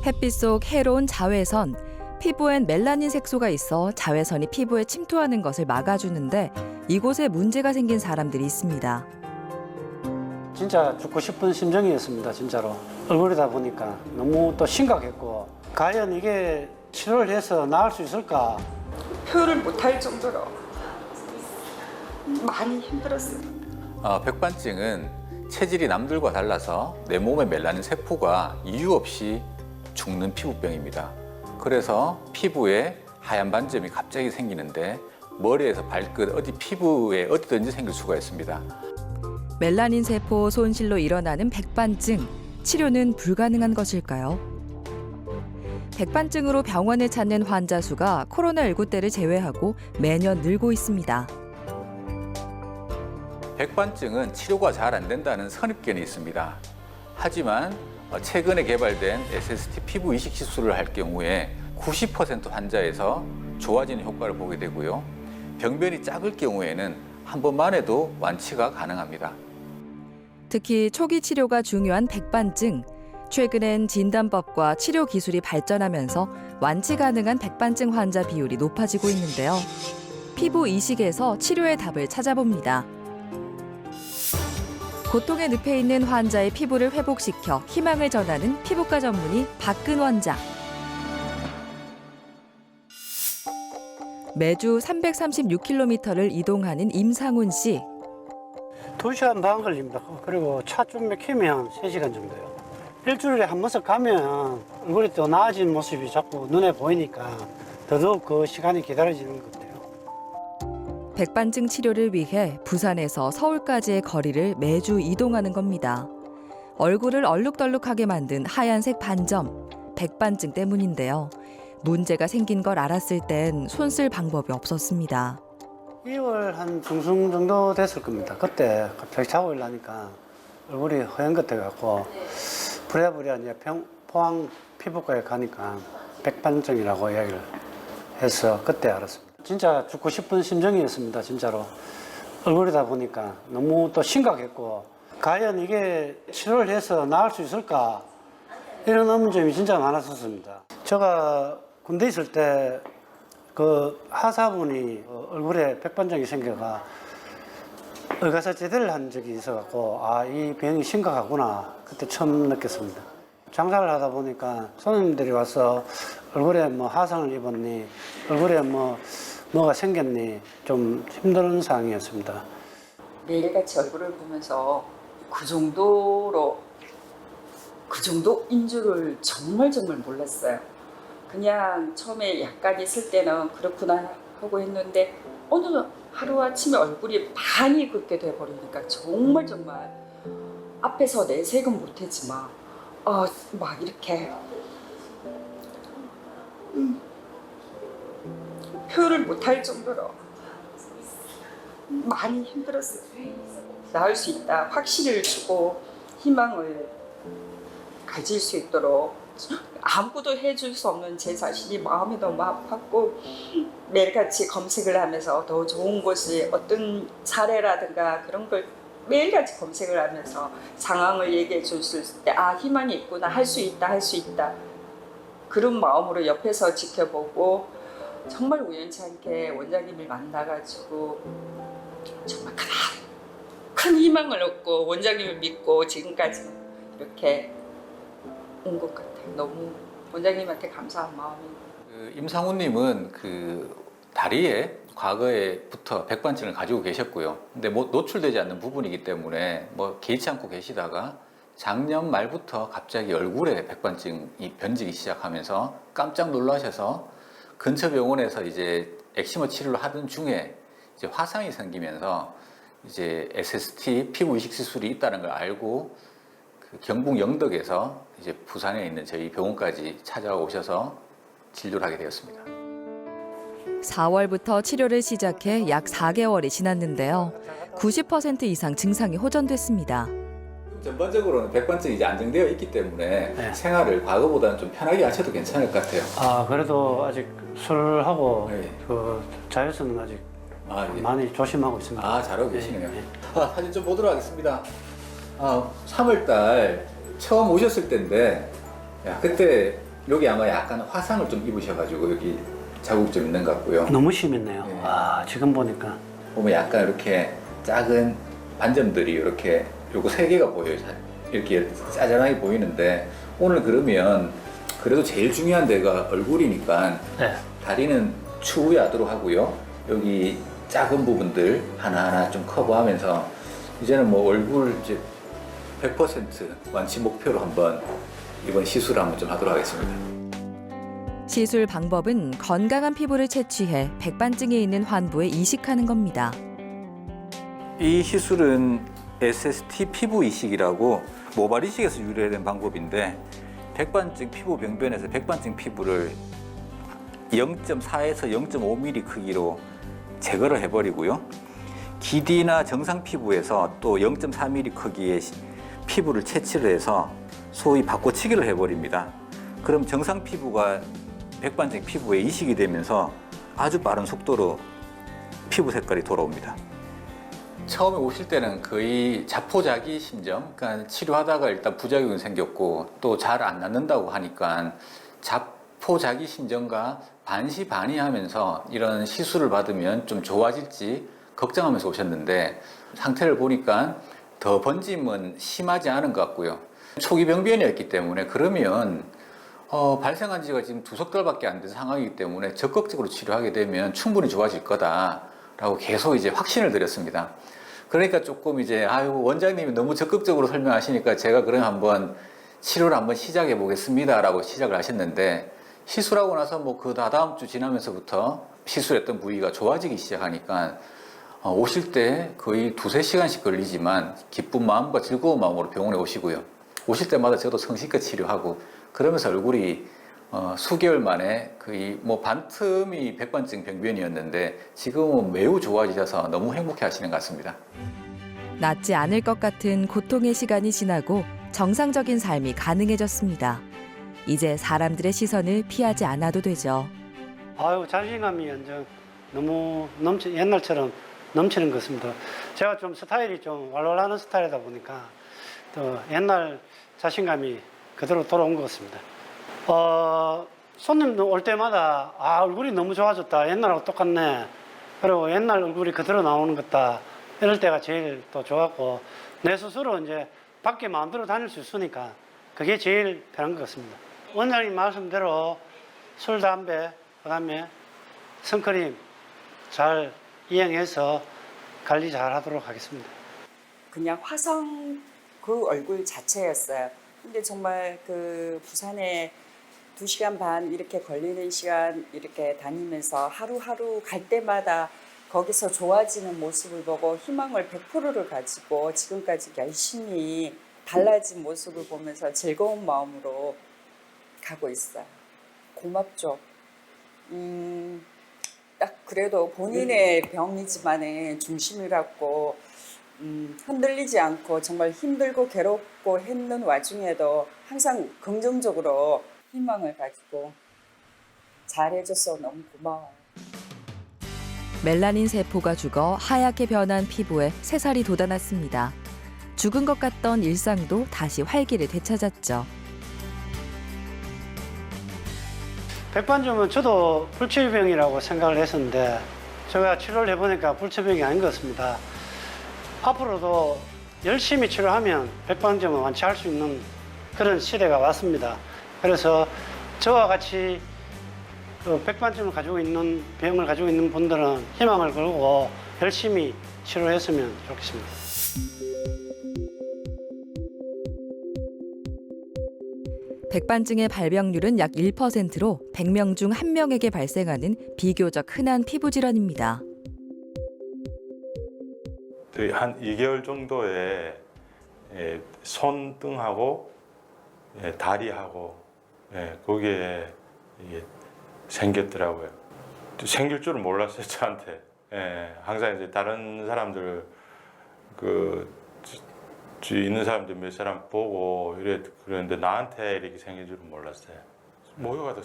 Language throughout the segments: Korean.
햇빛 속 해로운 자외선, 피부엔 멜라닌 색소가 있어 자외선이 피부에 침투하는 것을 막아주는데 이곳에 문제가 생긴 사람들이 있습니다. 진짜 죽고 싶은 심정이었습니다. 진짜로. 얼굴이다 보니까 너무 또 심각했고 과연 이게 치료를 해서 나을 수 있을까? 표현을 못할 정도로 많이 힘들었어요. 백반증은 체질이 남들과 달라서 내 몸의 멜라닌 세포가 이유 없이 죽는 피부병입니다. 그래서 피부에 하얀 반점이 갑자기 생기는데 머리에서 발끝, 피부에 어디든지 생길 수가 있습니다. 멜라닌 세포 손실로 일어나는 백반증, 치료는 불가능한 것일까요? 백반증으로 병원을 찾는 환자 수가 코로나19 때를 제외하고 매년 늘고 있습니다. 백반증은 치료가 잘 안 된다는 선입견이 있습니다. 하지만 최근에 개발된 SST 피부 이식 시술을 할 경우에 90% 환자에서 좋아지는 효과를 보게 되고요. 병변이 작을 경우에는 한 번만 해도 완치가 가능합니다. 특히 초기 치료가 중요한 백반증. 최근엔 진단법과 치료 기술이 발전하면서 완치 가능한 백반증 환자 비율이 높아지고 있는데요. 피부 이식에서 치료의 답을 찾아봅니다. 고통의 늪에 있는 환자의 피부를 회복시켜 희망을 전하는 피부과 전문의 박근 원장. 매주 336km를 이동하는 임상훈 씨. 2시간 반 걸립니다. 그리고 차 좀 막히면 3시간 정도요. 일주일에 한 번씩 가면 얼굴이 또 나아진 모습이 자꾸 눈에 보이니까 더더욱 그 시간이 기다려지는 것 같아요. 백반증 치료를 위해 부산에서 서울까지의 거리를 매주 이동하는 겁니다. 얼굴을 얼룩덜룩하게 만든 하얀색 반점, 백반증 때문인데요. 문제가 생긴 걸 알았을 땐 손쓸 방법이 없었습니다. 2월 한 중순 정도 됐을 겁니다. 그때 갑자기 자고 일어나니까 얼굴이 허연 것 같아갖고 부랴부랴 이제 포항 피부과에 가니까 백반증이라고 이야기를 해서 그때 알았습니다. 진짜 죽고 싶은 심정이었습니다. 진짜로. 얼굴이다 보니까 너무 또 심각했고 과연 이게 치료를 해서 나을 수 있을까? 이런 의문점이 진짜 많았었습니다. 제가 군대 있을 때 그 하사분이 얼굴에 백반증이 생겨가 의가사 제대를 한 적이 있어갖고 이 병이 심각하구나 그때 처음 느꼈습니다. 장사를 하다 보니까 손님들이 와서 얼굴에 뭐 화상을 입었니, 얼굴에 뭐가 생겼니 좀 힘든 상황이었습니다. 매일같이 얼굴을 보면서 그 정도인 줄을 정말 몰랐어요. 그냥 처음에 약간 있을 때는 그렇구나 하고 했는데 어느 하루아침에 얼굴이 많이 그렇게 돼버리니까 정말 앞에서 내색은 못했지만 막 이렇게 표현을 못할 정도로 많이 힘들었어요. 나을 수 있다 확신을 주고 희망을 가질 수 있도록 아무것도 해줄 수 없는 제 자신이 마음이 너무 아팠고 매일같이 검색을 하면서 더 좋은 곳이 어떤 사례라든가 그런 걸 매일같이 검색을 하면서 상황을 얘기해 줬을 때 희망이 있구나, 할 수 있다 그런 마음으로 옆에서 지켜보고 정말 우연치 않게 원장님을 만나가지고 정말 큰 희망을 얻고 원장님을 믿고 지금까지 이렇게 온 것 같아요. 너무 원장님한테 감사한 마음이. 임상훈님은 다리에 과거에부터 백반증을 가지고 계셨고요. 근데 노출되지 않는 부분이기 때문에 개의치 않고 계시다가 작년 말부터 갑자기 얼굴에 백반증이 변지기 시작하면서 깜짝 놀라셔서 근처 병원에서 이제 엑시머 치료를 하던 중에 이제 화상이 생기면서 이제 SST 피부 이식 시술이 있다는 걸 알고 경북 영덕에서 이제 부산에 있는 저희 병원까지 찾아오셔서 진료를 하게 되었습니다. 4월부터 치료를 시작해 약 4개월이 지났는데요. 90% 이상 증상이 호전됐습니다. 전반적으로는 백반증이 이제 안정되어 있기 때문에 생활을 과거보다는 좀 편하게 하셔도 괜찮을 것 같아요. 그래도 아직 술하고 네. 그 자외선은 아직 예. 많이 조심하고 있습니다. 잘하고 계시네요. 사진 좀 보도록 하겠습니다. 3월달 처음 오셨을 때인데 그때 여기 아마 약간 화상을 좀 입으셔가지고 여기 자국 좀 있는 것 같고요. 너무 심했네요. 네. 와, 지금 보니까. 보면 약간 이렇게 작은 반점들이 이렇게 요거 세 개가 보여요. 이렇게 짜잘하게 보이는데 오늘 그러면 그래도 제일 중요한 데가 얼굴이니까 네. 다리는 추후야도록 하고요. 여기 작은 부분들 하나하나 좀 커버하면서 이제는 뭐 얼굴 이제 100% 완치 목표로 한번 이번 시술을 한번 좀 하도록 하겠습니다. 시술 방법은 건강한 피부를 채취해 백반증에 있는 환부에 이식하는 겁니다. 이 시술은 SST 피부 이식이라고 모발 이식에서 유래된 방법인데 백반증 피부 병변에서 백반증 피부를 0.4에서 0.5mm 크기로 제거를 해버리고요. 기디나 정상 피부에서 또 0.4mm 크기의 피부를 채취를 해서 소위 바꿔치기를 해버립니다. 그럼 정상 피부가 백반증 피부에 이식이 되면서 아주 빠른 속도로 피부 색깔이 돌아옵니다. 처음에 오실 때는 거의 자포자기 심정, 그러니까 치료하다가 일단 부작용이 생겼고 또 잘 안 낫는다고 하니까 자포자기 심정과 반시반의하면서 이런 시술을 받으면 좀 좋아질지 걱정하면서 오셨는데 상태를 보니까 더 번짐은 심하지 않은 것 같고요. 초기 병변이었기 때문에 그러면 발생한 지가 지금 2석 달밖에 안 된 상황이기 때문에 적극적으로 치료하게 되면 충분히 좋아질 거다라고 계속 이제 확신을 드렸습니다. 그러니까 조금 이제 원장님이 너무 적극적으로 설명하시니까 제가 그럼 한번 치료를 한번 시작해 보겠습니다라고 시작을 하셨는데 시술하고 나서 뭐 그 다다음 주 지나면서부터 시술했던 부위가 좋아지기 시작하니까 오실 때 거의 2~3시간씩 걸리지만 기쁜 마음과 즐거운 마음으로 병원에 오시고요. 오실 때마다 저도 성실껏 치료하고 그러면서 얼굴이 수개월 만에 거의 뭐 반틈이 백반증 병변이었는데 지금은 매우 좋아지셔서 너무 행복해 하시는 것 같습니다. 낫지 않을 것 같은 고통의 시간이 지나고 정상적인 삶이 가능해졌습니다. 이제 사람들의 시선을 피하지 않아도 되죠. 아유, 자신감이 완전 너무 옛날처럼 넘치는 것 같습니다. 제가 좀 스타일이 좀 왈왈하는 스타일이다 보니까 또 옛날 자신감이 그대로 돌아온 것 같습니다. 손님 올 때마다 얼굴이 너무 좋아졌다. 옛날하고 똑같네. 그리고 옛날 얼굴이 그대로 나오는 것 같다. 이럴 때가 제일 또 좋았고 내 스스로 이제 밖에 마음대로 다닐 수 있으니까 그게 제일 편한 것 같습니다. 원장님 말씀대로 술, 담배, 그다음에 선크림 잘 이용해서 관리 잘 하도록 하겠습니다. 그냥 화성 그 얼굴 자체였어요. 근데 정말 그 부산에 2시간 반 이렇게 걸리는 시간 이렇게 다니면서 하루하루 갈 때마다 거기서 좋아지는 모습을 보고 희망을 100%를 가지고 지금까지 열심히 달라진 모습을 보면서 즐거운 마음으로 가고 있어요. 고맙죠. 딱 그래도 본인의 병이지만은 중심을 갖고 흔들리지 않고 정말 힘들고 괴롭고 했는 와중에도 항상 긍정적으로 희망을 가지고 잘해줘서 너무 고마워요. 멜라닌 세포가 죽어 하얗게 변한 피부에 새살이 돋아났습니다. 죽은 것 같던 일상도 다시 활기를 되찾았죠. 백반점은 저도 불치병이라고 생각을 했었는데 제가 치료를 해보니까 불치병이 아닌 것 같습니다. 앞으로도 열심히 치료하면 백반점은 완치할 수 있는 그런 시대가 왔습니다. 그래서 저와 같이 그 백반점을 가지고 있는 병을 가지고 있는 분들은 희망을 걸고 열심히 치료했으면 좋겠습니다. 백반증의 발병률은 약 1%로 100명 중 1명에게 발생하는 비교적 흔한 피부 질환입니다. 한 2개월 정도에 손등하고 다리하고 거기에 이게 생겼더라고요. 생길 줄은 몰랐어요, 저한테. 항상 이제 다른 사람들 있는 사람들 몇 사람 보고 그랬는데 나한테 이렇게 생길 줄은 몰랐어요. 목욕하다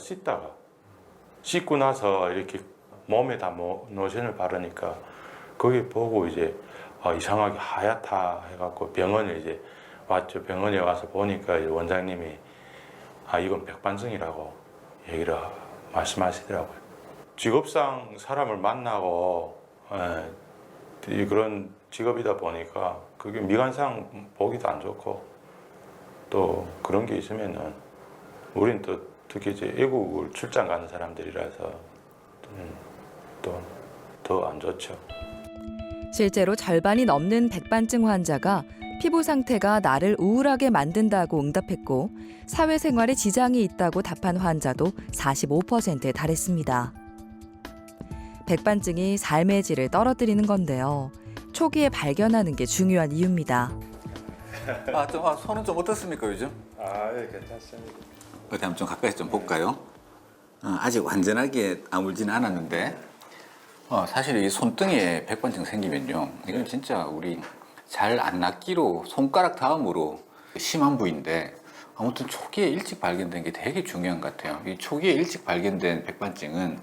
씻고 나서 이렇게 몸에다 로션을 바르니까 거기 보고 이제 이상하게 하얗다 해갖고 병원에 이제 왔죠. 병원에 와서 보니까 이제 원장님이 이건 백반증이라고 얘기를 말씀하시더라고요. 직업상 사람을 만나고 그런 직업이다 보니까 그게 미관상 보기도 안 좋고 또 그런 게 있으면은 우린 또 특히 이제 외국을 출장 가는 사람들이라서 또 더 안 좋죠. 실제로 절반이 넘는 백반증 환자가 피부 상태가 나를 우울하게 만든다고 응답했고 사회생활에 지장이 있다고 답한 환자도 45%에 달했습니다. 백반증이 삶의 질을 떨어뜨리는 건데요. 초기에 발견하는 게 중요한 이유입니다. 손은 좀 어떻습니까 요즘? 예, 괜찮습니다. 어디 한번 좀 가까이 좀 볼까요? 아직 완전하게 아물지는 않았는데 사실 이 손등에 백반증 생기면요, 이건 진짜 우리 잘 안 낫기로 손가락 다음으로 심한 부위인데 아무튼 초기에 일찍 발견된 게 되게 중요한 것 같아요. 이 초기에 일찍 발견된 백반증은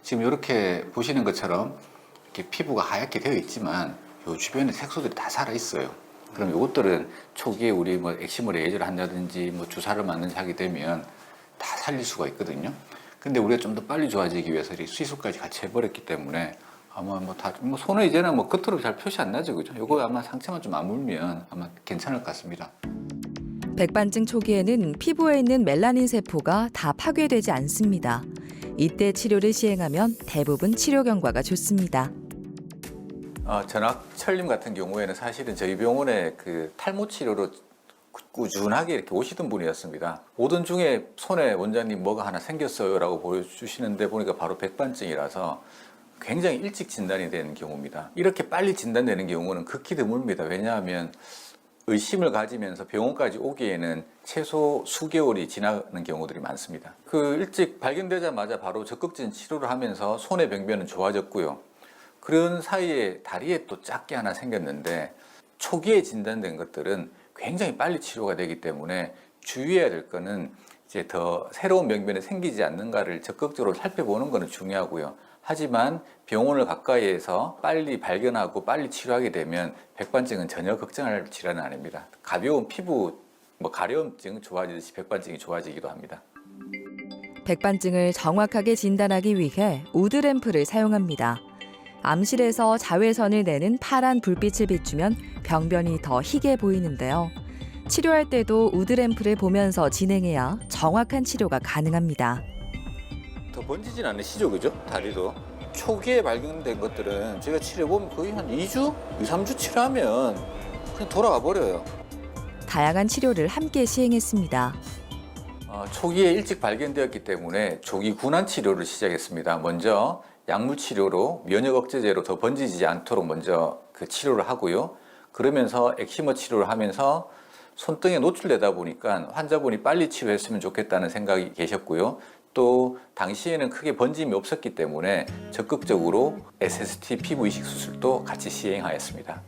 지금 이렇게 보시는 것처럼 이렇게 피부가 하얗게 되어 있지만 요 주변에 색소들이 다 살아 있어요. 그럼 이것들은 초기에 우리 뭐 엑시모 레이저를 한다든지 뭐 주사를 맞는지 하게 되면 다 살릴 수가 있거든요. 근데 우리가 좀 더 빨리 좋아지기 위해서 이 수술까지 같이 해버렸기 때문에 아마 손은 이제는 뭐 겉으로 잘 표시 안 나죠, 그죠? 요거 아마 상처만 좀 아물면 아마 괜찮을 것 같습니다. 백반증 초기에는 피부에 있는 멜라닌 세포가 다 파괴되지 않습니다. 이때 치료를 시행하면 대부분 치료 경과가 좋습니다. 전학철님 같은 경우에는 사실은 저희 병원에 그 탈모 치료로 꾸준하게 이렇게 오시던 분이었습니다. 오던 중에 손에 원장님 뭐가 하나 생겼어요라고 보여주시는데 보니까 바로 백반증이라서 굉장히 일찍 진단이 되는 경우입니다. 이렇게 빨리 진단되는 경우는 극히 드뭅니다. 왜냐하면 의심을 가지면서 병원까지 오기에는 최소 수개월이 지나는 경우들이 많습니다. 그 일찍 발견되자마자 바로 적극적인 치료를 하면서 손의 병변은 좋아졌고요. 그런 사이에 다리에 또 작게 하나 생겼는데 초기에 진단된 것들은 굉장히 빨리 치료가 되기 때문에 주의해야 될 거는 이제 더 새로운 병변이 생기지 않는가를 적극적으로 살펴보는 것은 중요하고요. 하지만 병원을 가까이에서 빨리 발견하고 빨리 치료하게 되면 백반증은 전혀 걱정할 질환은 아닙니다. 가벼운 피부 가려움증 좋아지듯이 백반증이 좋아지기도 합니다. 백반증을 정확하게 진단하기 위해 우드램프를 사용합니다. 암실에서 자외선을 내는 파란 불빛을 비추면 병변이 더 희게 보이는데요. 치료할 때도 우드램프를 보면서 진행해야 정확한 치료가 가능합니다. 더 번지진 않으시죠, 그죠? 다리도. 초기에 발견된 것들은 제가 치료해보면 거의 한 2주? 2, 3주 치료하면 그냥 돌아가 버려요. 다양한 치료를 함께 시행했습니다. 초기에 일찍 발견되었기 때문에 조기 군환 치료를 시작했습니다. 먼저 약물 치료로 면역 억제제로 더 번지지 않도록 먼저 그 치료를 하고요. 그러면서 엑시머 치료를 하면서 손등에 노출되다 보니까 환자분이 빨리 치료했으면 좋겠다는 생각이 계셨고요. 또 당시에는 크게 번짐이 없었기 때문에 적극적으로 SST 피부 이식 수술도 같이 시행하였습니다.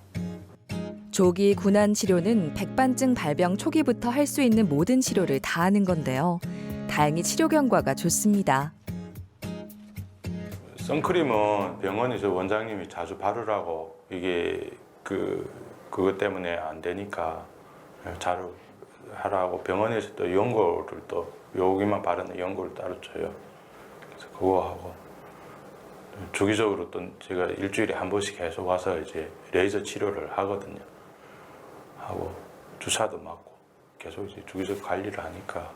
조기 군환 치료는 백반증 발병 초기부터 할 수 있는 모든 치료를 다 하는 건데요. 다행히 치료 경과가 좋습니다. 선크림은 병원에서 원장님이 자주 바르라고 이게 그것 때문에 안 되니까 자주 하라고 병원에서 또 연고를 또 여기만 바르는 연고를 따로 줘요. 그래서 그거 하고 주기적으로 또 제가 일주일에 한 번씩 계속 와서 이제 레이저 치료를 하거든요. 하고 주사도 맞고 계속 이제 주기적 관리를 하니까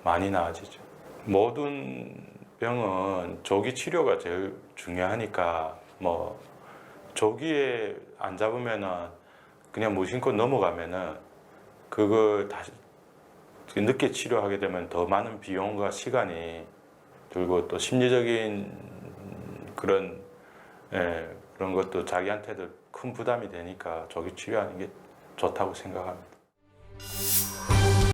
많이 나아지죠. 모든 병은 조기 치료가 제일 중요하니까 뭐 조기에 안 잡으면은 그냥 무심코 넘어가면은 그걸 다시 늦게 치료하게 되면 더 많은 비용과 시간이 들고 또 심리적인 그런 것도 자기한테도 큰 부담이 되니까 조기 치료하는 게 좋다고 생각합니다.